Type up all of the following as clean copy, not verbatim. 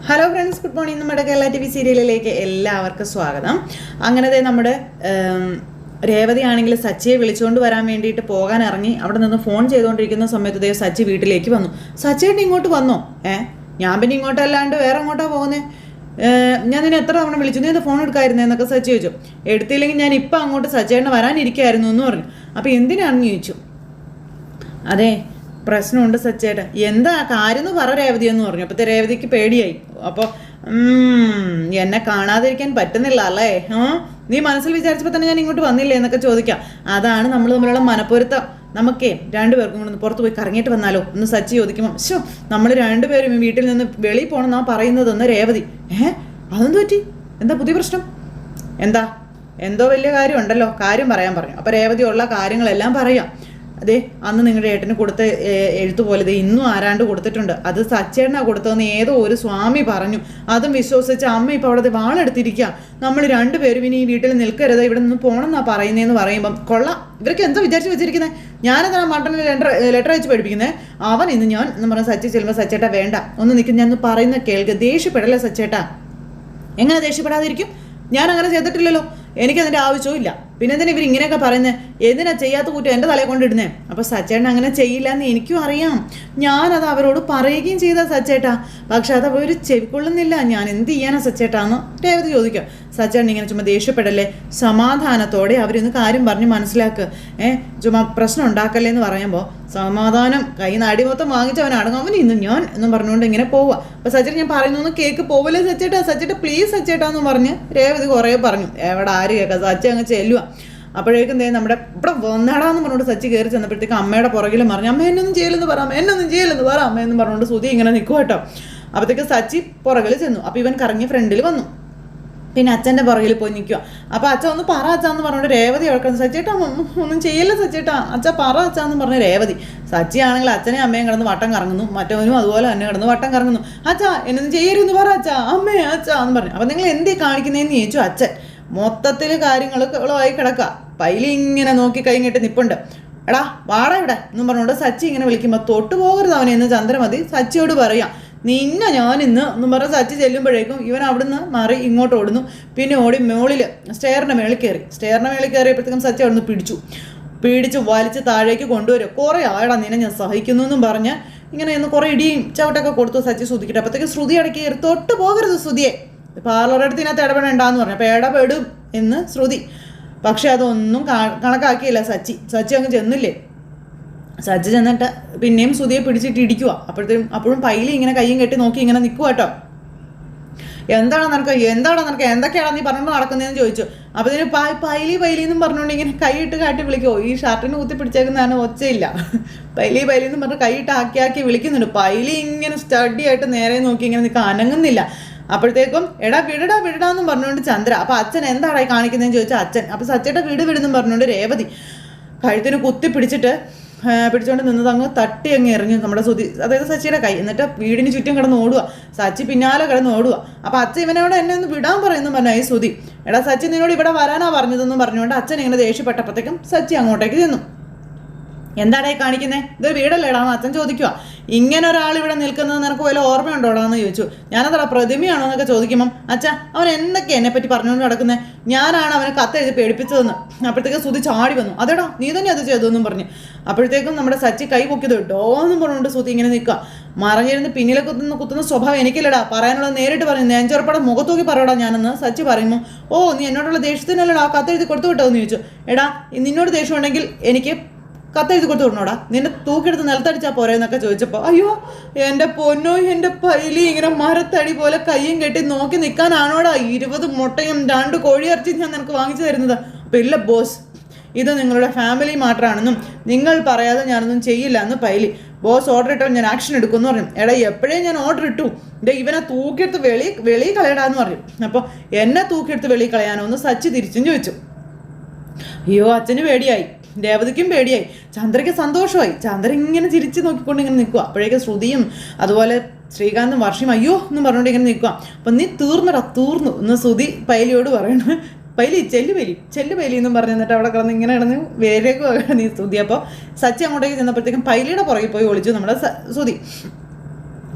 Hello friends, good morning. നമ്മുടെ Kerala TV സീരിയലിലേക്ക് എല്ലാവർക്കും സ്വാഗതം. അങ്ങനത്തെ നമ്മുടെ രേവതി ആണെങ്കിൽ സച്ചിയെ വിളിച്ചുകൊണ്ട് വരാൻ വേണ്ടിയിട്ട് പോകാൻ ഇറങ്ങി. അവിടെ നിന്ന് ഫോൺ ചെയ്തുകൊണ്ടിരിക്കുന്ന സമയത്ത് സച്ചി വീട്ടിലേക്ക് വന്നു. സച്ചിയേട്ടൻ ഇങ്ങോട്ട് വന്നോ? ഞാൻ പിന്നെ ഇങ്ങോട്ടല്ലാണ്ട് വേറെ എങ്ങോട്ടാ പോകുന്നത്? ഞാൻ നിന്നെ എത്ര തവണ വിളിച്ചു, നീ എന്താ ഫോൺ എടുക്കായിരുന്നേ എന്നൊക്കെ സച്ചി ചോദിച്ചു. എടുത്തില്ലെങ്കിൽ ഞാൻ ഇപ്പം അങ്ങോട്ട് സച്ചിയേട്ടനെ വരാനിരിക്കായിരുന്നു എന്ന് പറഞ്ഞു. അപ്പോൾ എന്തിനാണെന്ന് ചോദിച്ചു. അതെ, പ്രശ്നമുണ്ട് സച്ചേട്ടൻ. എന്താ കാര്യം എന്ന് പറ രേവതി എന്ന് പറഞ്ഞു. അപ്പോഴത്തെ രേവതിക്ക് പേടിയായി. അപ്പോൾ എന്നെ കാണാതിരിക്കാൻ പറ്റുന്നില്ല അല്ലേ? നീ മനസ്സിൽ വിചാരിച്ചപ്പോൾ തന്നെ ഞാൻ ഇങ്ങോട്ട് വന്നില്ലേ എന്നൊക്കെ ചോദിക്കാം. അതാണ് നമ്മൾ തമ്മിലുള്ള മനപ്പൊരുത്തം. നമുക്കേ രണ്ടുപേർക്കും കൂടെ പുറത്ത് പോയി കറങ്ങിയിട്ട് വന്നാലോ എന്ന് സച്ചി ചോദിക്കുമ്പോൾ, നമ്മൾ രണ്ടുപേരും വീട്ടിൽ നിന്ന് വെളിയിൽ പോകണമെന്നാ പറയുന്നതെന്ന് രേവതി. അതെന്ത് പറ്റി? എന്താ പുതിയ പ്രശ്നം? എന്തോ വലിയ കാര്യം ഉണ്ടല്ലോ, കാര്യം പറയാൻ പറഞ്ഞു. അപ്പോൾ രേവതി ഉള്ള കാര്യങ്ങളെല്ലാം പറയാം. അതെ, അന്ന് നിങ്ങളുടെ ഏട്ടന് കൊടുത്ത എഴുത്തുപോലെ ഇന്നും ആരാണ്ട് കൊടുത്തിട്ടുണ്ട്. അത് സച്ചേട്ടനാണ് കൊടുത്തതെന്ന് ഏതോ ഒരു സ്വാമി പറഞ്ഞു. അതും വിശ്വസിച്ച് അമ്മ ഇപ്പോൾ അവിടെ വാളെടുത്തിരിക്കുക. നമ്മൾ രണ്ടുപേരും ഇനി ഈ വീട്ടിൽ നിൽക്കരുത്, ഇവിടെ നിന്ന് പോകണമെന്നാണ് പറയുന്നതെന്ന് പറയുമ്പം കൊള്ളാം. ഇവർക്ക് എന്താ വിചാരിച്ച് വെച്ചിരിക്കുന്നത്? ഞാനെന്താ മട്ടണിൽ ലെറ്റർ അയച്ച് പഠിപ്പിക്കുന്നത്? അവൻ ഇന്ന് ഞാൻ എന്ന് പറഞ്ഞ സച്ചി ചെല്ലുമ്പോൾ, സച്ചേട്ടാ വേണ്ട, ഒന്ന് നിൽക്കും, ഞാൻ പറയുന്ന കേൾക്ക്, ദേഷ്യപ്പെടല്ലേ സച്ചേട്ടാ. എങ്ങനെ ദേഷ്യപ്പെടാതിരിക്കും? ഞാൻ അങ്ങനെ ചെയ്തിട്ടില്ലല്ലോ, എനിക്കതിൻ്റെ ആവശ്യവും ഇല്ല. പിന്നെ എന്തിനാ ഇവർ ഇങ്ങനെയൊക്കെ പറയുന്നത്? എന്തിനാ ചെയ്യാത്ത കുറ്റം എൻ്റെ തലയെ കൊണ്ടിടുന്നേ? അപ്പോൾ സച്ചേട്ടൻ അങ്ങനെ ചെയ്യില്ല എന്ന് എനിക്കും അറിയാം. ഞാനത് അവരോട് പറയുകയും ചെയ്താ സച്ചേട്ടാ, പക്ഷെ അത് അവർ ചെവിക്കൊള്ളുന്നില്ല. ഞാൻ എന്ത് ചെയ്യാനാ സച്ചേട്ടാന്ന് രേവതി ചോദിക്കാം. സച്ചേട്ടൻ ഇങ്ങനെ ചുമ്മാ ദേഷ്യപ്പെടല്ലേ, സമാധാനത്തോടെ അവരൊന്ന് കാര്യം പറഞ്ഞ് മനസ്സിലാക്കുക. ചുമ്മാ പ്രശ്നം ഉണ്ടാക്കല്ലേ എന്ന് പറയുമ്പോൾ സമാധാനം കൈ നാടി മൊത്തം വാങ്ങിച്ചവൻ അടങ്ങും. അവൻ ഇന്നും ഞാൻ എന്നും പറഞ്ഞുകൊണ്ട് ഇങ്ങനെ പോവുക. അപ്പോൾ സച്ചേട്ടൻ ഞാൻ പറയുന്നൊന്ന് കേക്ക് പോവല്ലേ സച്ചേട്ടാ പ്ലീസ് സച്ചേട്ടാന്ന് പറഞ്ഞ് രേവതി കുറേ പറഞ്ഞു. എവിടെ ആര് കേൾക്കാം, സച്ചി അങ്ങ് ചെല്ലുക. അപ്പോഴേക്കും നമ്മുടെ ഇവിടെ വന്നാടാന്ന് പറഞ്ഞുകൊണ്ട് സച്ചി കയറി ചെന്നപ്പോഴത്തേക്ക് അമ്മയുടെ പുറകിലും പറഞ്ഞു, അമ്മ എന്നൊന്നും ചെയ്യലെന്ന് പറ, അമ്മ എന്ന് പറഞ്ഞുകൊണ്ട് സുധി ഇങ്ങനെ നിൽക്കുക കേട്ടോ. അപ്പോഴത്തേക്ക് സച്ചി പുറകിൽ ചെന്നു. അപ്പോൾ ഇവൻ കറങ്ങി ഫ്രണ്ടിൽ വന്നു. പിന്നെ അച്ഛൻ്റെ പുറകിൽ പോയി നിൽക്കുക. അപ്പോൾ അച്ഛൻ ഒന്ന് പറ അച്ഛാന്ന് പറഞ്ഞുകൊണ്ട് രേവതി ഇഴക്കണം. സച്ചേട്ടാ ഒന്നും ചെയ്യല്ല സച്ചേട്ടാ, അച്ഛ പറ അച്ഛാന്ന് പറഞ്ഞ് രേവതി. സച്ചി ആണെങ്കിൽ അച്ഛനെ അമ്മയും കിടന്ന് വട്ടം കറങ്ങുന്നു, മറ്റവനും അതുപോലെ തന്നെ കിടന്ന് വട്ടം കറങ്ങുന്നു. അച്ഛാ എന്നൊന്നും ചെയ്യരുതെന്ന് പറ അച്ഛാ, അമ്മേ അച്ഛാ എന്ന് പറഞ്ഞു. അപ്പോൾ നിങ്ങൾ എന്തേ കാണിക്കുന്നതെന്ന് ചോദിച്ചു അച്ഛൻ. മൊത്തത്തിൽ കാര്യങ്ങളൊക്കെ കിടക്കുക. പൈലി ഇങ്ങനെ നോക്കി കൈങ്ങിട്ട് നിപ്പുണ്ട്. എടാ വാടാ ഇവിടെ എന്നും പറഞ്ഞുകൊണ്ട് സച്ചി ഇങ്ങനെ വിളിക്കുമ്പോൾ, തൊട്ട് പോകരുത് അവനെ എന്ന് ചന്ദ്രമതി സച്ചിയോട് പറയാം. നിന്നെ ഞാനിന്ന് എന്നും പറഞ്ഞ് സച്ചി ചെല്ലുമ്പോഴേക്കും ഇവൻ അവിടുന്ന് മാറി ഇങ്ങോട്ട് ഓടുന്നു. പിന്നെ ഓടി മുകളിൽ സ്റ്റെയറിൻ്റെ മേളിൽ കയറിയപ്പോഴത്തേക്കും സച്ചി അവിടുന്ന് പിടിച്ച് വലിച്ച് താഴേക്ക് കൊണ്ടുവരും. കുറേ ആയടാ നിന്നെ ഞാൻ സഹിക്കുന്നു എന്നും പറഞ്ഞ് ഇങ്ങനെ ഒന്ന് കുറേ ഇടിയും ചവിട്ടൊക്കെ കൊടുത്തു സച്ചി ശ്രുതിക്കിട്ട്. അപ്പോഴത്തേക്കും ശ്രുതി ഇടയ്ക്ക് കയറി, തൊട്ട് പോകരുത് ശ്രുതിയെ, പാർലറടുത്തിനകത്ത് ഇടപെടേണ്ടെന്ന് പറഞ്ഞു. അപ്പോൾ ഇടപെടും എന്ന് ശ്രുതി. പക്ഷെ അതൊന്നും കണക്കാക്കിയില്ല സച്ചി അങ്ങ് ചെന്നില്ലേ. സച്ചി ചെന്നിട്ട് പിന്നെയും ശ്രുതിയെ പിടിച്ചിട്ട് ഇടിക്കുക. അപ്പോഴും പൈലി ഇങ്ങനെ കയ്യും കെട്ടി നോക്കി ഇങ്ങനെ നിൽക്കുക കേട്ടോ. എന്താണ് നിനക്ക് എന്തൊക്കെയാണോ നീ പറഞ്ഞുകൊണ്ട് നടക്കുന്നതെന്ന് ചോദിച്ചു. അപ്പോൾ ഇതിന് പൈലി എന്നും പറഞ്ഞുകൊണ്ട് ഇങ്ങനെ കൈയിട്ട് കാട്ടി വിളിക്കുമോ? ഈ ഷർട്ടിന് കുത്തി പിടിച്ചേക്കുന്നതാണ്, ഒച്ചയില്ല. പൈലി എന്നും പറഞ്ഞ് കൈയിട്ട് ആക്കി വിളിക്കുന്നുണ്ട്. പൈലി ഇങ്ങനെ സ്റ്റഡി ആയിട്ട് നേരെ നോക്കി ഇങ്ങനെ നിൽക്കുക, അനങ്ങുന്നില്ല. അപ്പോഴത്തേക്കും എടാ വിടടാന്നും പറഞ്ഞുകൊണ്ട് ചന്ദ്ര. അപ്പോൾ അച്ഛൻ എന്താടായി കാണിക്കുന്നതെന്ന് ചോദിച്ചാൽ അച്ഛൻ. അപ്പോൾ സച്ചയുടെ വിടുന്നും പറഞ്ഞുകൊണ്ട് രേവതി കഴുത്തിന് കുത്തി പിടിച്ചുകൊണ്ട് നിന്നത് അങ്ങ് തട്ടി അങ്ങ് എറിഞ്ഞു നമ്മുടെ സുധി, അതായത് സച്ചിയുടെ കൈ. എന്നിട്ട് വീടിന് ചുറ്റും കിടന്ന് ഓടുക. സച്ചി പിന്നാലെ കിടന്ന് ഓടുക. അപ്പോൾ അച്ഛൻ ഇവനോട് എന്നെ ഒന്ന് വിടാൻ പറയുന്നു പറഞ്ഞു ഈ സുധി. എടാ സച്ചി നിന്നോട് ഇവിടെ വരാനാ പറഞ്ഞതെന്നും പറഞ്ഞുകൊണ്ട് അച്ഛൻ ഇങ്ങനെ ദേഷ്യപ്പെട്ടപ്പോഴത്തേക്കും സച്ചി അങ്ങോട്ടേക്ക് ചെന്നു. എന്താടായി കാണിക്കുന്നത്? ഇതൊരു വീടല്ലേടാന്ന് അച്ഛൻ ചോദിക്കുക. ഇങ്ങനെ ഒരാൾ ഇവിടെ നിൽക്കുന്നത് നിനക്ക് വല്ല ഓർമ്മയുണ്ടോടാന്ന് ചോദിച്ചു. ഞാനതടാ പ്രതിമയാണോ എന്നൊക്കെ ചോദിക്കുമ്പം അച്ഛാ അവൻ എന്തൊക്കെ എന്നെ പറ്റി പറഞ്ഞുകൊണ്ട് നടക്കുന്നത്, ഞാനാണ് അവനെ കത്തെഴുതി പേടിപ്പിച്ചതെന്ന്. അപ്പോഴത്തേക്കും സുധി ചാടി വന്നു. അതെടാ നീ തന്നെ അത് ചെയ്തതെന്നും പറഞ്ഞു. അപ്പോഴത്തേക്കും നമ്മുടെ സച്ചി കൈ പൊക്കിയത് ഡോന്നും പറഞ്ഞുകൊണ്ട് സുധി ഇങ്ങനെ നിൽക്കുക. മറിഞ്ഞിരുന്ന് പിന്നിലെ കുത്തുന്ന സ്വഭാവം എനിക്കില്ലടാ, പറയാനുള്ളത് നേരിട്ട് പറഞ്ഞു, നെഞ്ചുറപ്പടെ മുഖത്തൂക്കി പറയടാ ഞാനെന്ന് സച്ചി പറയുമ്പോൾ, നീ എന്നോടുള്ള ദേഷ്യത്തിനല്ലടാ കത്തെഴുതി കൊടുത്തു വിട്ടതെന്ന് ചോദിച്ചു. എടാ നിന്നോട് ദേഷ്യം ഉണ്ടെങ്കിൽ എനിക്ക് കത്തെഴുതി കൊടുത്തു വിടണോടാ, നിന്നെ തൂക്കിയെടുത്ത് നിലത്തടിച്ചാൽ പോരെ എന്നൊക്കെ ചോദിച്ചപ്പോൾ, അയ്യോ എൻ്റെ പൊന്നോ എൻ്റെ പൈലി ഇങ്ങനെ മരത്തടി പോലെ കയ്യും കെട്ടി നോക്കി നിൽക്കാനാണോടാ 20 മുട്ടയും 2 കോഴിയിറച്ചി ഞാൻ നിനക്ക് വാങ്ങിച്ചു തരുന്നത്? അപ്പോൾ ഇല്ല ബോസ്, ഇത് നിങ്ങളുടെ ഫാമിലി മാറ്ററാണെന്നും നിങ്ങൾ പറയാതെ ഞാനൊന്നും ചെയ്യില്ല എന്ന് പൈലി. ബോസ് ഓർഡർ ഇട്ടാൽ ഞാൻ ആക്ഷൻ എടുക്കുമെന്ന് പറഞ്ഞു. എടാ എപ്പോഴേ ഞാൻ ഓർഡർ ഇട്ടു, ഇവനെ തൂക്കിയെടുത്ത് വെളിയിൽ കളയടാന്ന് പറഞ്ഞു. അപ്പോൾ എന്നെ തൂക്കിയെടുത്ത് വെളിയിൽ കളയാനോ എന്ന് സച്ചി തിരിച്ചും ചോദിച്ചു. അയ്യോ അച്ഛന് പേടിയായി, രേവതിക്കും പേടിയായി, ചന്ദ്രയ്ക്ക് സന്തോഷമായി. ചന്ദ്ര ഇങ്ങനെ ചിരിച്ച് നോക്കിക്കൊണ്ട് ഇങ്ങനെ നിൽക്കുക. അപ്പോഴേക്കും ശ്രുതിയും അതുപോലെ ശ്രീകാന്തും വർഷയും അയ്യോ എന്നും പറഞ്ഞുകൊണ്ട് ഇങ്ങനെ നിൽക്കുക. അപ്പം നീ തീർന്നു എന്ന് ശ്രുതി പൈലിയോട് പറയണു. പൈലി ചെല്ലു പൈലി എന്നും പറഞ്ഞു. എന്നിട്ട് അവിടെ കിടന്ന് ഇങ്ങനെ കിടന്ന് വേരേക്ക് നീ ശ്രുതി. അപ്പോൾ സച്ചി അങ്ങോട്ടേക്ക് ചെന്നപ്പോഴത്തേക്കും പൈലിയുടെ പുറകിൽ പോയി ഒളിച്ചു നമ്മുടെ ശ്രുതി.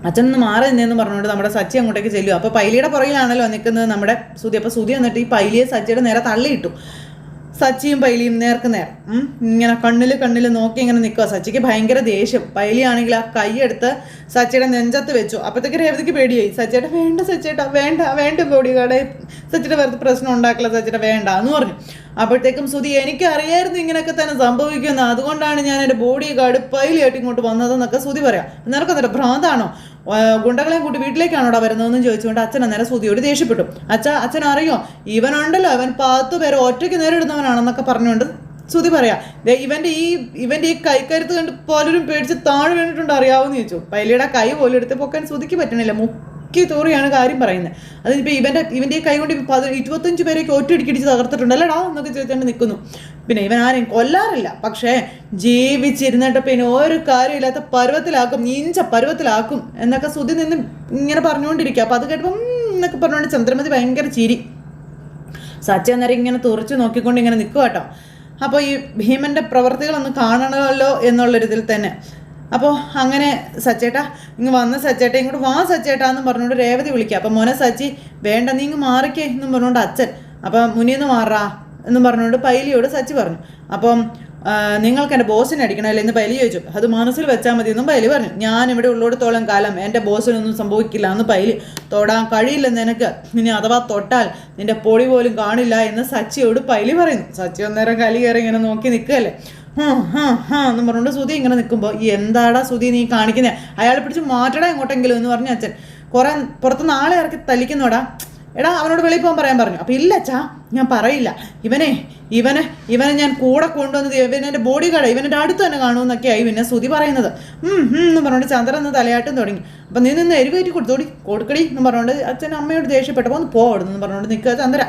അച്ഛനൊന്ന് മാറി നിന്നേന്ന് പറഞ്ഞുകൊണ്ട് നമ്മുടെ സച്ചി അങ്ങോട്ടേക്ക് ചെല്ലും. അപ്പോൾ പൈലിയുടെ പുറകിലാണല്ലോ നിൽക്കുന്നത് നമ്മുടെ സുധി. അപ്പോൾ സുധി എന്നിട്ട് ഈ പൈലിയെ സച്ചിയുടെ നേരെ തള്ളിയിട്ടു. സച്ചിയും പൈലിയും നേർക്ക് നേർ ഇങ്ങനെ കണ്ണിൽ നോക്കി ഇങ്ങനെ നിൽക്കുക. സച്ചിക്ക് ഭയങ്കര ദേഷ്യം. പൈലിയാണെങ്കിൽ ആ കൈയെടുത്ത് സച്ചിയുടെ നെഞ്ചത്ത് വെച്ചു. അപ്പോഴത്തേക്ക് രേവതിക്ക് പേടിയായി. സച്ചിയുടെ വേണ്ട സച്ചേട്ടാ, വേണ്ട ബോഡി ഗാർഡെ, സച്ചിയുടെ വെറുതെ പ്രശ്നം ഉണ്ടാക്കില്ല സച്ചിയുടെ വേണ്ട എന്ന് പറഞ്ഞു. അപ്പോഴത്തേക്കും സുധി, എനിക്കറിയായിരുന്നു ഇങ്ങനെയൊക്കെ തന്നെ സംഭവിക്കുമെന്ന്, അതുകൊണ്ടാണ് ഞാൻ എൻ്റെ ബോഡി ഗാർഡ് പൈലിയായിട്ട് ഇങ്ങോട്ട് വന്നതെന്നൊക്കെ സുധി പറയാം. നിനക്കെന്നിട്ട് ഭ്രാന്താണോ, ഗുണ്ടകളെയും കൂട്ടി വീട്ടിലേക്കാണോടാ വരുന്നതെന്ന് ചോദിച്ചുകൊണ്ട് അച്ഛൻ അന്നേരം സുധിയോട് ദേഷ്യപ്പെട്ടു. അച്ഛൻ അറിയോ, ഇവനുണ്ടല്ലോ, ഇവൻ 10 പേരെ ഒറ്റയ്ക്ക് നേരിടുന്നവനാണെന്നൊക്കെ പറഞ്ഞുകൊണ്ട് സുധി പറയാം. ഇവന്റെ ഈ കൈക്കരുത്ത് കണ്ട് പലരും പേടിച്ച് താഴെ വീണിട്ടുണ്ട് അറിയാവെന്ന് ചോദിച്ചു. പൈലിയുടെ കൈ പോലും എടുത്ത് പൊക്കാൻ സുധിക്ക് പറ്റണില്ല. മുക്കി തോറിയാണ് കാര്യം പറയുന്നത്. അതിനിപ്പോൾ ഇവന്റെ ഈ കൈ കൊണ്ട് 25 പേരേക്ക് ഒറ്റയടിക്കിടിച്ച് തകർത്തിട്ടുണ്ടല്ലേടാ എന്നൊക്കെ ചോദിച്ചുകൊണ്ട് നിൽക്കുന്നു. പിന്നെ ഇവൻ ആരെയും കൊല്ലാറില്ല, പക്ഷേ ജീവിച്ചിരുന്നിട്ട് പിന്നെ ഒരു കാര്യമില്ലാത്ത പരുവത്തിലാക്കും, നീഞ്ച പരുവത്തിലാക്കും എന്നൊക്കെ സുധി നിന്ന് ഇങ്ങനെ പറഞ്ഞുകൊണ്ടിരിക്കുക. അപ്പം അത് കേട്ടപ്പോൾ എന്നൊക്കെ പറഞ്ഞുകൊണ്ട് ചന്ദ്രമതി ഭയങ്കര ചിരി. സച്ചി അന്നേരം ഇങ്ങനെ തുറച്ച് നോക്കിക്കൊണ്ട് ഇങ്ങനെ നിൽക്കുക കേട്ടോ. അപ്പോൾ ഈ ഭീമൻ്റെ പ്രവർത്തികളൊന്ന് കാണണമല്ലോ എന്നുള്ളൊരിതിൽ തന്നെ. അപ്പോൾ അങ്ങനെ സച്ചേട്ടാ ഇങ്ങ് വന്ന സച്ചേട്ടാ, ഇങ്ങോട്ട് വാ സച്ചേട്ടാ എന്നും പറഞ്ഞുകൊണ്ട് രേവതി വിളിക്കുക. അപ്പം മോനെ സച്ചി, വേണ്ട നീ ഇങ്ങ് മാറിക്കേ എന്നും പറഞ്ഞുകൊണ്ട് അച്ഛൻ. അപ്പം മുന്നിന്ന് മാറാ എന്നും പറഞ്ഞുകൊണ്ട് പൈലിയോട് സച്ചി പറഞ്ഞു. അപ്പം നിങ്ങൾക്ക് എൻ്റെ ബോസിനെ അടിക്കണമല്ലോ എന്ന് പൈലി ചോദിച്ചു. അത് മനസ്സിൽ വെച്ചാൽ മതി എന്നും പൈലി പറഞ്ഞു. ഞാനിവിടെ ഉള്ളിടത്തോളം കാലം എൻ്റെ ബോസിനൊന്നും സംഭവിക്കില്ല എന്ന് പൈലി. തൊടാൻ കഴിയില്ലെന്ന് നിനക്ക്, ഇനി അഥവാ തൊട്ടാൽ നിൻ്റെ പൊടി പോലും കാണില്ല എന്ന് സച്ചിയോട് പൈലി പറയുന്നു. സച്ചി അന്നേരം കലി കയറി ഇങ്ങനെ നോക്കി നിൽക്കുകയല്ലേ. എന്നും പറഞ്ഞുകൊണ്ട് സുധി ഇങ്ങനെ നിൽക്കുമ്പോൾ, എന്താടാ സുധി നീ കാണിക്കുന്നത്, അയാളെ പിടിച്ച് മാറ്റടാ എങ്ങോട്ടെങ്കിലും എന്ന് പറഞ്ഞു അച്ഛൻ. കുറേ പുറത്തുനിന്ന് ആളെ ഇറക്കി തല്ലിക്കുന്നോടാ, എടാ അവനോട് വെളിയിൽ പോകാൻ പറയാൻ പറഞ്ഞു. അപ്പം ഇല്ല അച്ഛാ, ഞാൻ പറയില്ല, ഇവനെ ഞാൻ കൂടെ കൊണ്ടുവന്നത് ഇവനെൻ്റെ ബോഡി ഗാർഡ്, ഇവൻ്റെ അടുത്ത് തന്നെ കാണുമെന്നൊക്കെയായി പിന്നെ സുധി പറയുന്നത്. എന്ന് പറഞ്ഞുകൊണ്ട് ചന്ദ്രൻ ഒന്ന് തലയാട്ടും തുടങ്ങി. അപ്പം നീ നിന്ന് എരിവേറ്റി കൊടുക്കടി എന്ന് പറഞ്ഞുകൊണ്ട് അച്ഛൻ അമ്മയോട് ദേഷ്യപ്പെട്ടപ്പോൾ ഒന്ന് പോടുന്നു പറഞ്ഞുകൊണ്ട് നിൽക്കുക ചന്ദ്ര.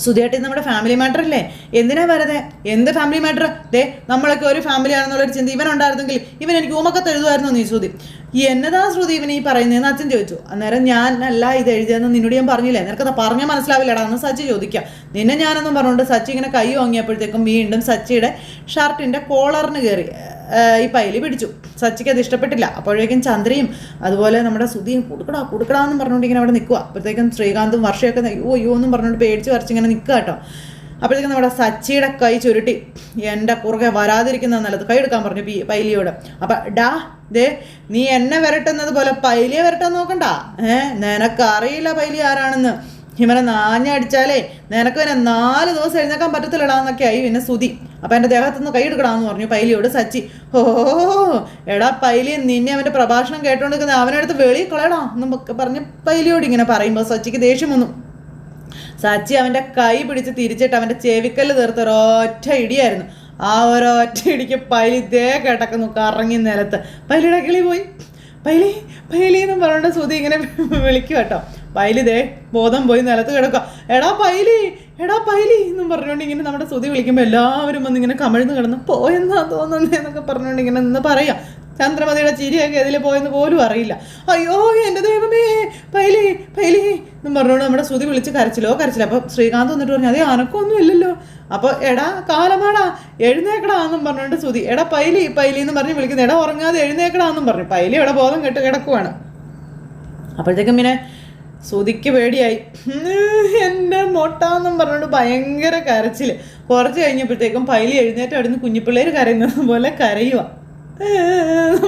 സുധിയായിട്ട് നമ്മുടെ ഫാമിലി മാറ്റർ അല്ലേ, എന്തിനാ വെറുതെ, എന്ത് ഫാമിലി മാറ്റർ, നമ്മളൊക്കെ ഒരു ഫാമിലി ആണെന്നുള്ളൊരു ചിന്ത ഇവനുണ്ടായിരുന്നെങ്കിൽ ഇവൻ എനിക്ക് ഊമക്കത്ത് എഴുതുമായിരുന്നു നീ ശ്രുതി. എന്നതാ ശ്രുതി ഇവൻ ഈ പറയുന്നതെന്ന് അച്ഛൻ ചോദിച്ചു. അന്നേരം ഞാനല്ല ഇത് എഴുതിയതെന്ന് നിന്നോട് ഞാൻ പറഞ്ഞില്ലേ, നിനക്കത് പറഞ്ഞാൽ മനസ്സിലാവില്ലടാ എന്ന് സച്ചി ചോദിക്കാം. നിന്നെ ഞാനെന്നും പറഞ്ഞുകൊണ്ട് സച്ചി ഇങ്ങനെ കൈ വാങ്ങിയപ്പോഴത്തേക്കും വീണ്ടും സച്ചിയുടെ ഷർട്ടിൻ്റെ കോളറിന് കയറി ഈ പൈലി പിടിച്ചു. സച്ചിക്ക് അത് ഇഷ്ടപ്പെട്ടില്ല. അപ്പോഴേക്കും ചന്ദ്രയും അതുപോലെ നമ്മുടെ സുധിയും കൊടുക്കടാ എന്നും പറഞ്ഞുകൊണ്ട് ഇങ്ങനെ അവിടെ നിൽക്കുക. അപ്പോഴത്തേക്കും ശ്രീകാന്തും വർഷയൊക്കെ അയ്യോ എന്നും പറഞ്ഞുകൊണ്ട് പേടിച്ച് വരച്ചിങ്ങനെ നിൽക്കുക കേട്ടോ. അപ്പോഴത്തേക്കും നമ്മുടെ സച്ചിയുടെ കൈ ചുരുട്ടി, എൻ്റെ കുറുകെ വരാതിരിക്കുന്ന നല്ലത്, കൈ എടുക്കാൻ പറഞ്ഞു പൈലിയോട്. അപ്പം നീ എന്നെ വരട്ടുന്നത് പോലെ പൈലിയെ വരട്ടാൻ നോക്കണ്ട, നിനക്കറിയില്ല പൈലി ആരാണെന്ന്, ഇവനെ നാഞ്ഞടിച്ചാലേ നിനക്ക് പിന്നെ 4 ദിവസം എഴുന്നേക്കാൻ പറ്റത്തില്ലടാന്നൊക്കെ ആയി പിന്നെ സുധി. അപ്പം എൻ്റെ ദേഹത്തുനിന്ന് കൈ എടുക്കടാന്ന് പറഞ്ഞു പൈലിയോട് സച്ചി. എടാ പൈലി, നിന്നെ അവൻ്റെ പ്രഭാഷണം കേട്ടോണ്ടിരിക്കുന്ന അവനടുത്ത് വെളിയിൽ കളയടാ എന്നൊക്കെ പറഞ്ഞ് പൈലിയോട് ഇങ്ങനെ പറയുമ്പോൾ സച്ചിക്ക് ദേഷ്യം വന്നു. സച്ചി അവൻ്റെ കൈ പിടിച്ച് തിരിച്ചിട്ട് അവൻ്റെ ചെവിക്കല്ല് തീർത്ത് ഒരൊറ്റ ഇടിയായിരുന്നു. ആ ഒരൊറ്റ ഇടിക്ക് പൈലി കേട്ടൊക്കെ കറങ്ങി നിലത്ത്. പൈലിയുടെ കിളി പോയി. പൈലി എന്നും പറഞ്ഞുകൊണ്ട് സുധി ഇങ്ങനെ വിളിക്കുക കേട്ടോ. പൈലി ബോധം പോയി നിലത്ത് കിടക്കുക. എടാ പൈലി എന്നും പറഞ്ഞുകൊണ്ട് ഇങ്ങനെ നമ്മുടെ സുധി വിളിക്കുമ്പോൾ എല്ലാവരും വന്ന് ഇങ്ങനെ കമിഴ്ന്ന് കിടന്ന് പോയെന്നാ തോന്നുന്നതെന്നൊക്കെ പറഞ്ഞുകൊണ്ട് ഇങ്ങനെ നിന്ന് പറയാം. ചന്ദ്രമതിയുടെ ചിരിയൊക്കെ ഇതിൽ പോയെന്ന് പോലും അറിയില്ല. അയ്യോ എൻ്റെ ദൈവമേ, പൈലി എന്നും പറഞ്ഞുകൊണ്ട് നമ്മുടെ സുധി വിളിച്ച് കരച്ചില്ല. അപ്പോൾ ശ്രീകാന്ത് വന്നിട്ട് പറഞ്ഞു, അതേ അനക്കൊന്നും ഇല്ലല്ലോ. അപ്പോൾ എടാ കാലമാടാ എഴുന്നേക്കടാ എന്നും പറഞ്ഞുകൊണ്ട് സുധി, എടാ പൈലി എന്ന് പറഞ്ഞ് വിളിക്കുന്നത്, എടാ ഉറങ്ങാതെ എഴുന്നേക്കടാ എന്നും പറഞ്ഞു. പൈലി ഇവിടെ ബോധം കെട്ട് കിടക്കുവാണ്. അപ്പോഴത്തേക്കും പിന്നെ സുധിക്ക് പേടിയായി. എൻ്റെ മൊട്ടാന്നും പറഞ്ഞുകൊണ്ട് ഭയങ്കര കരച്ചിൽ. കുറച്ച് കഴിഞ്ഞപ്പോഴത്തേക്കും പൈലി എഴുന്നേറ്റ് അവിടുന്ന് കുഞ്ഞിപ്പിള്ളേർ കരയുന്നത് പോലെ കരയുക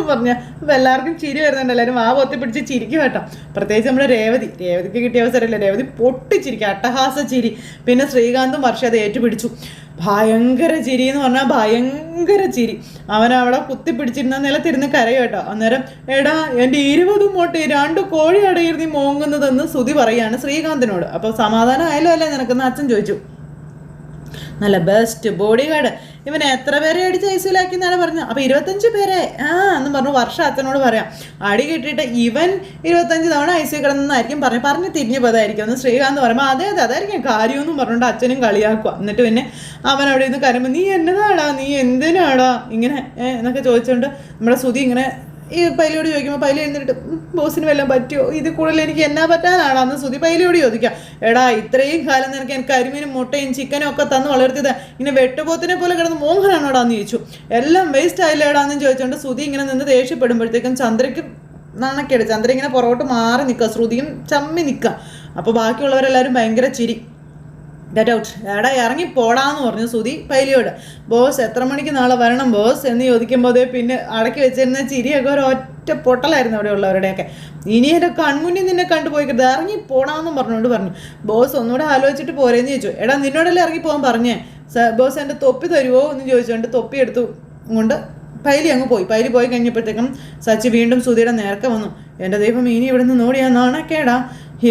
പറഞ്ഞ. അപ്പം എല്ലാവർക്കും ചിരി വരുന്നുണ്ട്. എല്ലാവരും വാ പൊത്തി പിടിച്ച് ചിരിക്കും കേട്ടോ. പ്രത്യേകിച്ച് നമ്മുടെ രേവതിക്ക് കിട്ടിയ അവസരമല്ലേ, രേവതി പൊട്ടിച്ചിരിക്കുക, അട്ടഹാസ ചിരി. പിന്നെ ശ്രീകാന്തും വർഷ അത് ഏറ്റുപിടിച്ചു. ഭയങ്കര ചിരി എന്ന് പറഞ്ഞാൽ ഭയങ്കര ചിരി. അവനവിടെ കുത്തിപ്പിടിച്ചിരുന്ന നിലത്തിരുന്ന് കരയോ കേട്ടോ. അന്നേരം എടാ എൻ്റെ 20 മുട്ട 2 കോഴി അടയിരുന്ന് മോങ്ങുന്നതെന്ന് സുധി പറയാണ് ശ്രീകാന്തിനോട്. അപ്പോൾ സമാധാനം ആയാലും അല്ലേ നിനക്കെന്ന് അച്ഛൻ ചോദിച്ചു. നല്ല ബെസ്റ്റ് ബോഡി ഗാർഡ്, ഇവൻ എത്ര പേരെ അടിച്ച് ഐസിയിലാക്കി എന്നാണ് പറഞ്ഞത്. അപ്പോൾ 25 പേരെ എന്നും പറഞ്ഞു വർഷ അച്ഛനോട് പറയാം. അടി കിട്ടിയിട്ട് ഇവൻ 25 തവണ ഐസിയിൽ കിടന്നായിരിക്കും പറഞ്ഞ് തിരിഞ്ഞു പോയതായിരിക്കും എന്ന് ശ്രീകാന്ത് പറയുമ്പോൾ അതായിരിക്കും കാര്യമെന്നും പറഞ്ഞുകൊണ്ട് അച്ഛനും കളിയാക്കുക. എന്നിട്ട് പിന്നെ അവൻ അവിടെ നിന്ന് കരുമ്പോൾ നീ എന്നതാടാ, നീ എന്തിനാടാ ഇങ്ങനെ എന്നൊക്കെ ചോദിച്ചുകൊണ്ട് നമ്മുടെ സുധി ഇങ്ങനെ ഈ പൈലിയോട് ചോദിക്കുമ്പോൾ പൈലി എഴുന്നിട്ട് ബോസിന് വല്ലതും പറ്റുമോ, ഇത് കൂടുതൽ എനിക്ക് എന്നാ പറ്റാനാടാന്ന് സുധി പൈലിയോട് ചോദിക്കാം. എടാ ഇത്രയും കാലം നിനക്ക് എനിക്ക് കരിമീനും മുട്ടയും ചിക്കനും ഒക്കെ തന്ന് വളർത്തിയത് ഇങ്ങനെ വെട്ടുപോത്തിനെ പോലെ കിടന്ന് മോഹനാണോടാന്ന് ചോദിച്ചു. എല്ലാം വേസ്റ്റ് ആയില്ലേടാന്ന് ചോദിച്ചുകൊണ്ട് സുധി ഇങ്ങനെ നിന്ന് ദേഷ്യപ്പെടുമ്പോഴത്തേക്കും ചന്ദ്രയ്ക്ക് നാണക്കേട്. ചന്ദ്ര ഇങ്ങനെ പുറകോട്ട് മാറി നിൽക്കുക, ശ്രുതിയും ചമ്മി നിൽക്കുക. അപ്പോൾ ബാക്കിയുള്ളവരെല്ലാവരും ഭയങ്കര ചിരി. ഗെറ്റ് ഔട്ട്, എടാ ഇറങ്ങി പോടാന്ന് പറഞ്ഞു ശ്രുതി പൈലിയോട്. ബോസ് എത്ര മണിക്ക് നാളെ വരണം ബോസ് എന്ന് ചോദിക്കുമ്പോൾ പിന്നെ അടക്കി വെച്ചിരുന്ന ചിരിയൊക്കെ ഒരു ഒറ്റ പൊട്ടലായിരുന്നു അവിടെ ഉള്ളവരുടെയൊക്കെ. ഇനി എൻ്റെ കൺമുന്നിൽ നിന്നെ കണ്ടുപോയിക്കരുത്, ഇറങ്ങി പോടാമെന്നും പറഞ്ഞുകൊണ്ട് പറഞ്ഞു. ബോസ് ഒന്നുകൂടെ ആലോചിച്ചിട്ട് പോരേന്ന് ചോദിച്ചു. എടാ നിന്നോടല്ലേ ഇറങ്ങി പോകാൻ പറഞ്ഞേ, ബോസ് എൻ്റെ തൊപ്പി തരുമോ എന്ന് ചോദിച്ചുകൊണ്ട് തൊപ്പി എടുത്തു കൊണ്ട് പൈലി അങ്ങ് പോയി. പൈലി പോയി കഴിഞ്ഞപ്പോഴത്തേക്കും സച്ചി വീണ്ടും ശ്രുതിയുടെ നേർക്ക് വന്നു. എൻ്റെ ദൈവം ഇനി ഇവിടെ നിന്ന് ഓടിയാ നാണക്കേടാ,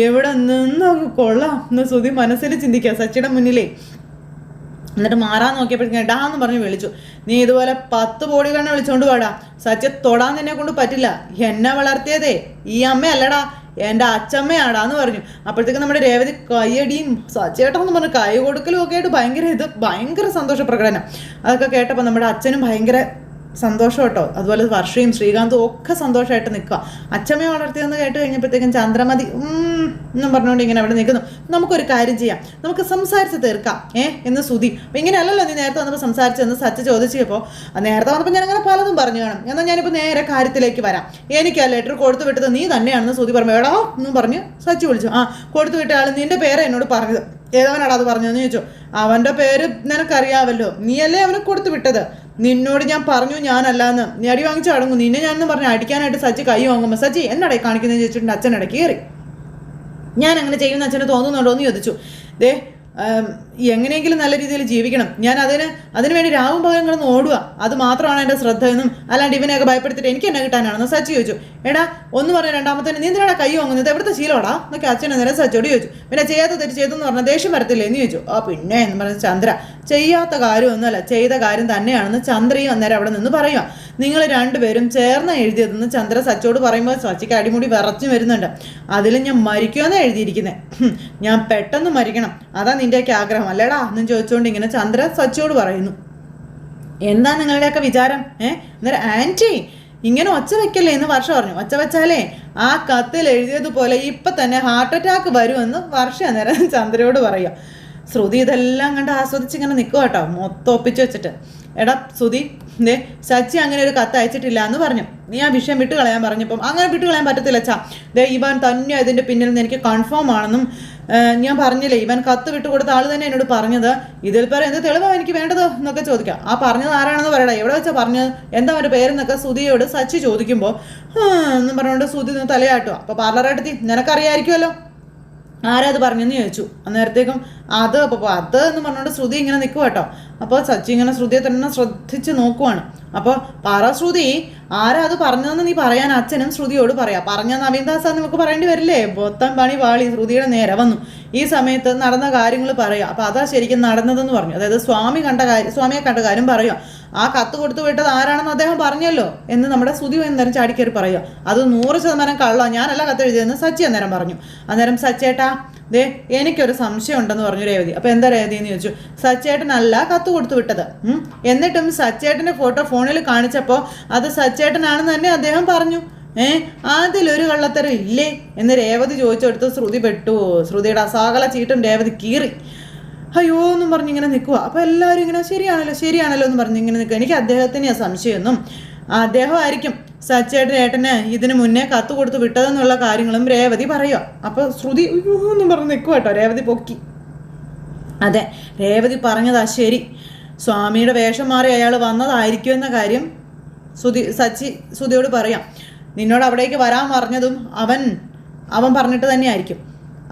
എവിടെ നിന്നങ്ങ് കൊള്ളാം എന്ന് ശ്രുതി മനസ്സിൽ ചിന്തിക്കുക സച്ചിയുടെ മുന്നിലേ. എന്നിട്ട് മാറാൻ നോക്കിയപ്പോഴേക്കും എടാന്ന് പറഞ്ഞ് വിളിച്ചു. നീ ഇതുപോലെ 10 ബോഡി കണ്ണ് വിളിച്ചോണ്ട് പാടാ, സച്ചി തൊടാൻ നിന്നെ കൊണ്ട് പറ്റില്ല, എന്നെ വളർത്തിയതേ ഈ അമ്മയല്ലടാ എൻ്റെ അച്ചമ്മയാടാന്ന് പറഞ്ഞു. അപ്പോഴത്തേക്കും നമ്മുടെ രേവതി കൈയടിയും സച്ചേട്ടാന്ന് പറഞ്ഞ് കൈ കൊടുക്കലും ഒക്കെ ആയിട്ട് ഭയങ്കര സന്തോഷ പ്രകടനം. അതൊക്കെ കേട്ടപ്പോൾ നമ്മുടെ അച്ഛനും ഭയങ്കര സന്തോഷം കേട്ടോ. അതുപോലെ വർഷയും ശ്രീകാന്തും ഒക്കെ സന്തോഷമായിട്ട് നിൽക്കുക. അച്ഛമ്മയെ വളർത്തിയെന്ന് കേട്ട് കഴിഞ്ഞപ്പോഴത്തേക്കും ചന്ദ്രമതി എന്നും പറഞ്ഞുകൊണ്ട് ഇങ്ങനെ അവിടെ നിൽക്കുന്നു. നമുക്കൊരു കാര്യം ചെയ്യാം, നമുക്ക് സംസാരിച്ച് തീർക്കാം എന്ന് ശ്രുതി. അപ്പം ഇങ്ങനെ അല്ലല്ലോ നീ നേരത്തെ വന്നപ്പോൾ സംസാരിച്ചെന്ന് സച്ച് ചോദിച്ചപ്പോൾ നേരത്തെ വന്നപ്പോൾ ഞാൻ അങ്ങനെ പലതും പറഞ്ഞു കാണും, എന്നാൽ ഞാനിപ്പോൾ നേരെ കാര്യത്തിലേക്ക് വരാം. എനിക്ക് ആ ലെറ്റർ കൊടുത്തു വിട്ടത് നീ തന്നെയാണെന്ന് ശ്രുതി പറഞ്ഞു. എടാ എന്നും പറഞ്ഞ് സച്ച് വിളിച്ചു. കൊടുത്തു വിട്ട ആൾ നിന്റെ പേര് എന്നോട് പറഞ്ഞത്, ഏതവനാടാ അത് പറഞ്ഞതെന്ന് ചോദിച്ചു. അവൻ്റെ പേര് നിനക്കറിയാവല്ലോ, നീയല്ലേ അവന് കൊടുത്തു വിട്ടത്. നിന്നോട് ഞാൻ പറഞ്ഞു ഞാനല്ലാന്ന്, നീ അടി വാങ്ങിച്ച് അടങ്ങും, നിന്നെ ഞാനെന്ന് പറഞ്ഞ് അടിക്കാനായിട്ട് സച്ചി കൈ വാങ്ങുമ്പോൾ സച്ചി എന്നടേ കാണിക്കുന്നതെന്ന് ചോദിച്ചിട്ടുണ്ട്. അച്ഛനട കയറി. ഞാൻ അങ്ങനെ ചെയ്യുന്ന അച്ഛന് തോന്നുന്നുണ്ടോ എന്ന് ചോദിച്ചു. ദേ എങ്ങനെയെങ്കിലും നല്ല രീതിയിൽ ജീവിക്കണം, ഞാൻ അതിന് വേണ്ടി രാവും പകലും കിടന്ന് ഓടുക, അത് മാത്രമാണ് എൻ്റെ ശ്രദ്ധ എന്നും, അല്ലാണ്ട് ഇവനെയൊക്കെ ഭയപ്പെടുത്തിയിട്ട് എനിക്ക് എന്നെ കിട്ടാനാണെന്ന് സച്ചി ചോദിച്ചു. എടാ ഒന്ന് പറഞ്ഞ രണ്ടാമത്തേന് നീ എന്തിനാണ് കൈ വാങ്ങുന്നത്, എവിടുത്തെ ശീലമാടാ എന്നൊക്കെ അച്ഛൻ അന്നേരം സച്ചിയോട് ചോദിച്ചു. പിന്നെ ചെയ്യാത്ത തെറ്റ് ചെയ്തെന്ന് പറഞ്ഞാൽ ദേഷ്യം വരത്തില്ലേ എന്ന് ചോദിച്ചു. പിന്നെ എന്ന് പറഞ്ഞ ചന്ദ്ര ചെയ്യാത്ത കാര്യമൊന്നുമല്ല, ചെയ്ത കാര്യം തന്നെയാണെന്ന് ചന്ദ്രയും അന്നേരം അവിടെ നിന്ന് പറയുക. നിങ്ങൾ രണ്ടുപേരും ചേർന്ന് എഴുതിയതെന്ന് ചന്ദ്ര സച്ചിയോട് പറയുമ്പോൾ സച്ചിക്ക് അടിമുടി വിറച്ചു വരുന്നുണ്ട്. അതിൽ ഞാൻ മരിക്കുമെന്നാണ് എഴുതിയിരിക്കുന്നത്, ഞാൻ പെട്ടെന്ന് മരിക്കണം, അതാ നിൻ്റെയൊക്കെ ആഗ്രഹം അല്ലേടാ എന്നും ചോദിച്ചുകൊണ്ട് ഇങ്ങനെ ചന്ദ്ര സച്ചിയോട് പറയുന്നു. എന്താ നിങ്ങളുടെയൊക്കെ വിചാരം? അന്നേരം ആൻറ്റി ഇങ്ങനെ ഒച്ച വെക്കല്ലേ എന്ന് വർഷ പറഞ്ഞു. ഒച്ച വെച്ചാലേ ആ കത്തിൽ എഴുതിയതുപോലെ ഇപ്പം തന്നെ ഹാർട്ട് അറ്റാക്ക് വരുമെന്ന് വർഷ അന്നേരം ചന്ദ്രയോട് പറയുക. ശ്രുതി ഇതെല്ലാം കണ്ട് ആസ്വദിച്ച് ഇങ്ങനെ നിൽക്കുക കേട്ടോ, മൊത്തം ഒപ്പിച്ച് വെച്ചിട്ട്. എടാ ശ്രുതി സച്ചി അങ്ങനെ ഒരു കത്ത് അയച്ചിട്ടില്ല എന്ന് പറഞ്ഞു. നീ ആ വിഷയം വിട്ടുകളയാൻ പറഞ്ഞപ്പം അങ്ങനെ വിട്ടുകളയാൻ പറ്റത്തില്ല അച്ഛാ, ഇവൻ തന്നെ ഇതിൻ്റെ പിന്നിൽ നിന്ന് എനിക്ക് കൺഫേം ആണെന്നും ഞാൻ പറഞ്ഞില്ലേ, ഇവൻ കത്ത് വിട്ടുകൊടുത്ത ആൾ തന്നെ എന്നോട് പറഞ്ഞത്. ഇതിൽ പേരെ എന്ത് തെളിവാണ് എനിക്ക് വേണ്ടത് എന്നൊക്കെ ചോദിക്കാം. ആ പറഞ്ഞത് ആരാണെന്ന് പറയടാ, എവിടെ വെച്ചാൽ പറഞ്ഞത്, എന്താ അവൻ്റെ പേരെന്നൊക്കെ ശ്രുതിയോട് സച്ചി ചോദിക്കുമ്പോൾ എന്നും പറഞ്ഞുകൊണ്ട് ശ്രുതി തലയാട്ടുക. അപ്പോൾ പാർലറായിട്ട് നിനക്കറിയാമായിരിക്കുമല്ലോ ആരാ അത് പറഞ്ഞെന്ന് ചോദിച്ചു. അന്നേരത്തേക്കും അത് എന്ന് പറഞ്ഞുകൊണ്ട് ശ്രുതി ഇങ്ങനെ നിൽക്കുക കേട്ടോ. അപ്പോൾ സച്ചി ഇങ്ങനെ ശ്രുതിയെ തന്നെ ശ്രദ്ധിച്ച് നോക്കുവാണ്. അപ്പോൾ പറ ശ്രുതി, ആരാ അത് പറഞ്ഞതെന്ന് നീ പറയാൻ അച്ഛനും ശ്രുതിയോട് പറയാം. പറഞ്ഞ നവീൻദാസാ നമുക്ക് പറയേണ്ടി വരില്ലേ? മൊത്തം പണി പാളി ശ്രുതിയുടെ നേരെ വന്നു. ഈ സമയത്ത് നടന്ന കാര്യങ്ങൾ പറയുക. അപ്പോൾ അതാ ശരിക്കും നടന്നതെന്ന് പറഞ്ഞു. അതായത് സ്വാമിയെ കണ്ട കാര്യം പറയുക. ആ കത്ത് കൊടുത്തു വിട്ടത് ആരാണെന്ന് അദ്ദേഹം പറഞ്ഞല്ലോ എന്ന് നമ്മുടെ ശ്രുതി അന്നേരം ചാടിക്കയറി പറയുക. അത് 100% കള്ളം, ഞാനല്ല കത്ത് എഴുതിയതെന്ന് സച്ചി അന്നേരം പറഞ്ഞു. അന്നേരം സച്ചേട്ടാ എനിക്കൊരു സംശയം ഉണ്ടെന്ന് പറഞ്ഞു രേവതി. അപ്പോൾ എന്താ രേവതി എന്ന് ചോദിച്ചു. സച്ചേട്ടനല്ല കത്ത് കൊടുത്തു വിട്ടത്, എന്നിട്ടും സച്ചേട്ടൻ്റെ ഫോട്ടോ ഫോണിൽ കാണിച്ചപ്പോൾ അത് സച്ചേട്ടനാണെന്ന് തന്നെ അദ്ദേഹം പറഞ്ഞു. അതിലൊരു കള്ളത്തരം ഇല്ലേ എന്ന് രേവതി ചോദിച്ചെടുത്ത് ശ്രുതി പെട്ടു. ശ്രുതിയുടെ അസാകല ചീട്ടും രേവതി കീറി. അയ്യോ എന്നും പറഞ്ഞ് ഇങ്ങനെ നിൽക്കുക. അപ്പോൾ എല്ലാവരും ഇങ്ങനെ ശരിയാണല്ലോ എന്ന് പറഞ്ഞ് ഇങ്ങനെ നിൽക്കുക. എനിക്ക് അദ്ദേഹത്തിന് സംശയമൊന്നും, അദ്ദേഹമായിരിക്കും സച്ചേട്ടന് ഇതിന് മുന്നേ കത്ത് കൊടുത്ത് വിട്ടതെന്നുള്ള കാര്യങ്ങളും രേവതി പറയുക. അപ്പോൾ ശ്രുതി അയ്യോ എന്നും പറഞ്ഞ് നിൽക്കുക കേട്ടോ. രേവതി പൊക്കി. അതെ, രേവതി പറഞ്ഞതാ ശരി, സ്വാമിയുടെ വേഷം മാറി അയാൾ വന്നതായിരിക്കും എന്ന കാര്യം സച്ചി ശ്രുതിയോട് പറയാം. നിന്നോട് അവിടേക്ക് വരാൻ പറഞ്ഞതും അവൻ പറഞ്ഞിട്ട് തന്നെയായിരിക്കും.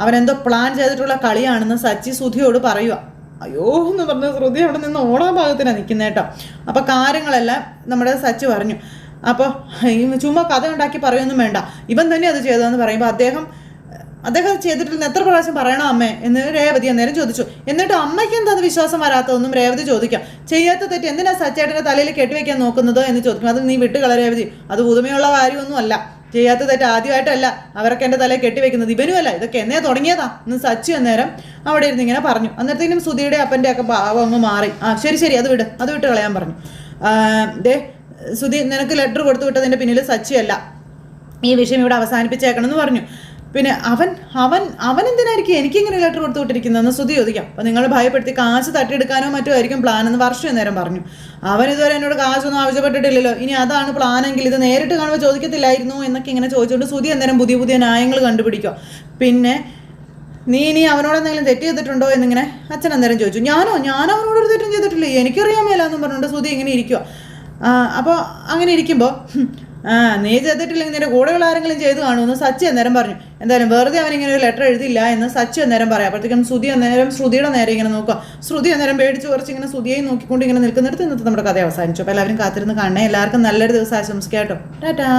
അവനെന്തോ പ്ലാൻ ചെയ്തിട്ടുള്ള കളിയാണെന്ന് സച്ചി ശ്രുതിയോട് പറയുക. അയ്യോ എന്ന് പറഞ്ഞ ശ്രുതി അവിടെ നിന്ന് ഓടാൻ ഭാഗത്തിനാണ് നിൽക്കുന്നത് കേട്ടോ. അപ്പോൾ കാര്യങ്ങളെല്ലാം നമ്മുടെ സച്ചി പറഞ്ഞു. അപ്പോൾ ചുമ്മാ കഥ ഉണ്ടാക്കി പറയുമൊന്നും വേണ്ട, ഇവൻ തന്നെ അത് ചെയ്തതെന്ന് പറയുമ്പോൾ അദ്ദേഹം ചെയ്തിട്ടില്ല, എത്ര പ്രാവശ്യം പറയണം അമ്മേ എന്ന് രേവതി അന്നേരം ചോദിച്ചു. എന്നിട്ട് അമ്മയ്ക്ക് എന്താ അത് വിശ്വാസം വരാത്തതെന്നും രേവതി ചോദിക്കാം. ചെയ്യാത്ത തെറ്റ് എന്തിനാ സച്ചേട്ടൻ്റെ തലയിൽ കെട്ടിവെക്കാൻ നോക്കുന്നത് എന്ന് ചോദിക്കും. അത് നീ വിട്ടുകള രേവതി, അത് പുതുമയുള്ള കാര്യമൊന്നും അല്ല. ചെയ്യാത്ത തെറ്റ് ആദ്യമായിട്ടല്ല അവരൊക്കെ എൻ്റെ തലയിൽ കെട്ടിവെക്കുന്നത്, ഇവനുമല്ല, ഇതൊക്കെ എന്നേ തുടങ്ങിയതാ എന്ന് സച്ചി അന്നേരം അവിടെ ഇരുന്ന് ഇങ്ങനെ പറഞ്ഞു. അന്നേരത്തേനും സുധിയുടെ അപ്പൻ്റെ ഒക്കെ ഭാവം അങ്ങ് മാറി. ശരി അത് വിട്ട് കളയാൻ പറഞ്ഞു. സുധി നിനക്ക് ലെറ്റർ കൊടുത്തു വിട്ടതിൻ്റെ പിന്നിൽ സച്ചിയല്ല, ഈ വിഷയം ഇവിടെ അവസാനിപ്പിച്ചേക്കണം എന്ന് പറഞ്ഞു. പിന്നെ അവൻ എന്തിനായിരിക്കും എനിക്കിങ്ങനെ ലെറ്റർ കൊടുത്തു വിട്ടിരിക്കുന്നതെന്ന് സുധി ചോദിക്കാം. അപ്പോൾ നിങ്ങൾ ഭയപ്പെടുത്തി കാശ് തട്ടിയെടുക്കാനോ മറ്റോ ആയിരിക്കും പ്ലാൻ എന്ന് വർഷം നേരം പറഞ്ഞു. അവൻ ഇതുവരെ എന്നോട് കാശൊന്നും ആവശ്യപ്പെട്ടിട്ടില്ലല്ലോ, ഇനി അതാണ് പ്ലാനെങ്കിൽ ഇത് നേരിട്ട് കാണുമ്പോൾ ചോദിക്കത്തില്ലായിരുന്നു എന്നൊക്കെ ഇങ്ങനെ ചോദിച്ചുകൊണ്ട് ശ്രുതി അന്നേരം പുതിയ പുതിയ ന്യായങ്ങൾ കണ്ടുപിടിക്കുക. പിന്നെ നീ ഇനി അവനോട് എന്തെങ്കിലും തെറ്റ് ചെയ്തിട്ടുണ്ടോ എന്നിങ്ങനെ അച്ഛൻ അന്നേരം ചോദിച്ചു. ഞാൻ അവനോടൊരു തെറ്റും ചെയ്തിട്ടില്ല, എനിക്കറിയാൻ മേലാന്നും പറഞ്ഞുകൊണ്ട് ശ്രുതി ഇങ്ങനെ ഇരിക്കുക. അപ്പോൾ അങ്ങനെ ഇരിക്കുമ്പോൾ നീ ചെയ്തിട്ടില്ലെങ്കിൽ നിന്റെ കൂടെയുള്ള ആരെങ്കിലും ചെയ്ത് കാണുമെന്ന് സച്ചി അന്നേരം പറഞ്ഞു. എന്തായാലും വെറുതെ അവനിങ്ങനെ ഒരു ലെറ്റർ എഴുതില്ല എന്ന് സച്ചി അന്നേരം പറയാം. അപ്പോഴത്തേക്കും ശ്രുതിയുടെ നേരെ ഇങ്ങനെ നോക്കുക. ശ്രുതി അന്നേരം പേടിച്ച് കുറച്ച് ഇങ്ങനെ ശ്രുതിയെയും നോക്കിക്കൊണ്ട് ഇങ്ങനെ നിൽക്കുന്നിടത്ത് ഇന്നത്തെ നമ്മുടെ കഥ അവസാനിച്ചു. അപ്പോൾ എല്ലാവരും കാത്തിരുന്ന് കാണണേ. എല്ലാവർക്കും നല്ലൊരു ദിവസം ആശംസിക്കാം കേട്ടോ. ടാറ്റാ.